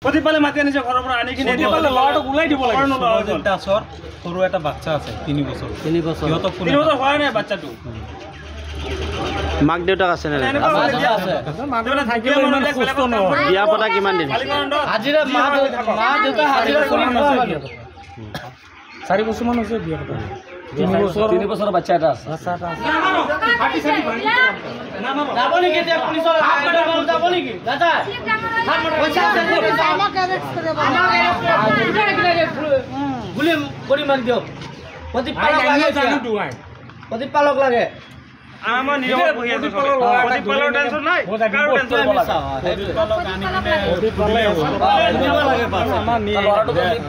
প্ৰতিপালে মাতি আনিছে ঘৰৰ পৰা আনি কিনে প্ৰতিপালে ল'ৰাটোক ওলাই দিব লাগে দাসৰ সৰু এটা বাচ্চা আছে 3 বছৰ সিহঁতক 3 বছৰ হোৱা নাই বাচ্চাটো মাক দেউতাক আছে নে বিয়া পতা কিমান দিন হাজিৰা মা দেউতা হাজিৰা কৰি নহয় 4 বছৰ মান হৈছে বিয়া পতা 3 বছৰ বাচ্চা এটা আছে যাব নেকি এতিয়া পুলিচৰ যাব নেকি দাদা গুলি কৰি মাৰি দিয়ক প্ৰতিপালক লাগে আমাৰ নিয়ম বহি আছে প্ৰতিপালৰ টেনচন নাই কাৰো টেনচন নাই প্ৰতিপালক আনি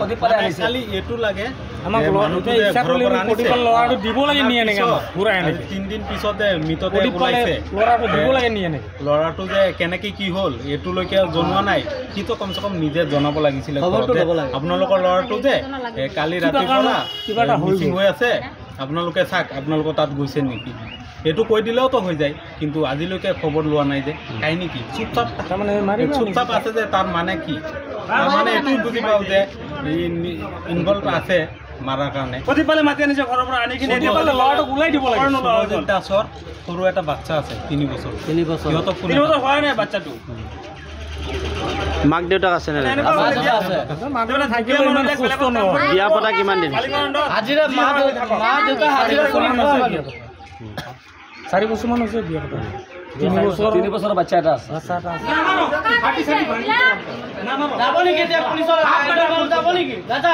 কিনে খালি এইটো লাগে আমাক মানুহটো ইচ্ছা কৰিলে প্ৰতিপাল ল'ৰাটো দিব লাগে নিয়ে নেকি ঘূৰাই আনে 3 দিন পিছতে মিটতে ওলাইছে ল'ৰাটো দিব লাগে নিয়ে নেকি ল'ৰাটো যে কেনেকৈ কি হ'ল এইটোলৈকে জনোৱা নাই সিটো কমচে কম নিজে জনাব লাগিছিলে আপোনালোকৰ ল'ৰাটো যে কালি ৰাতিপুৱা কিবা এটা হৈ আছে আপোনালোকে চাওক আপোনালোকৰ তাত গৈছে নেকি এইটো কৈ দিলেওতো হৈ যায় কিন্তু আজিলৈকে খবৰ লোৱা নাই যে কাহিনী কি চুপচাপ আছে যে তাৰ মানে কি মানে এইটো বুজি পাওঁ যে ইনভলভ আছে মাৰাৰ কাৰণে প্ৰতিপালে মাতি আনিছে ঘৰৰ পৰা আনি কিনে ল'ৰাটোক ওলাই দিব লাগে দাসৰ সৰু এটা বাচ্চা আছে 3 বছৰ সিহঁতক 3 বছৰ হোৱা নাই বাচ্চাটো মাক দেউতাক আছে নে বিয়া পতা কিমান দিন হাজিৰা মা দেউতা হাজিৰা কৰি নহয় 4 বছৰ মান হৈছে বিয়া পতা 3 বছৰ বাচ্চা এটা আছে যাব নেকি এতিয়া পুলিচৰ যাব নেকি দাদা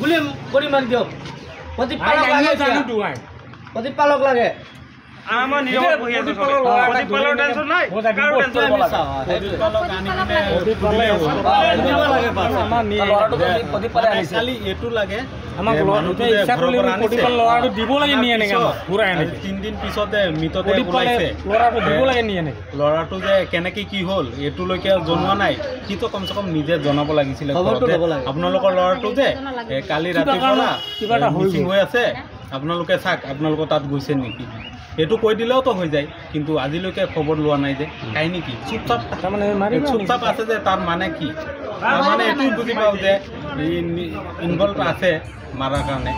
গুলি কৰি মাৰি দিয়ক প্ৰতিপালক লাগে আমাৰ নিয়ম বহি আছে প্ৰতিপালৰ টেনচন নাই কাৰো টেনচন নাই প্ৰতিপালক আনি কিনে খালি এইটো লাগে আমাক মানুহটো ইচ্ছা কৰিলে প্ৰতিপাল ল'ৰাটো দিব লাগে নিয়ে নেকি ঘূৰাই আনে 3 দিন পিছতে মিটতে ওলাইছে ল'ৰাটো দিব লাগে নিয়ে নেকি ল'ৰাটো যে কেনেকৈ কি হ'ল এইটোলৈকে জনোৱা নাই সিটো কমচে কম নিজে জনাব লাগিছিলে আপোনালোকৰ ল'ৰাটো যে কালি ৰাতিপুৱা কিবা এটা হৈ আছে আপোনালোকে চাওক আপোনালোকৰ তাত গৈছে নেকি এইটো কৈ দিলেওতো হৈ যায় কিন্তু আজিলৈকে খবৰ লোৱা নাই যে কাহিনী কি চুপচাপ আছে যে তাৰ মানে কি মানে এইটো বুজি পাওঁ যে ইনভলভ আছে মাৰাৰ কাৰণে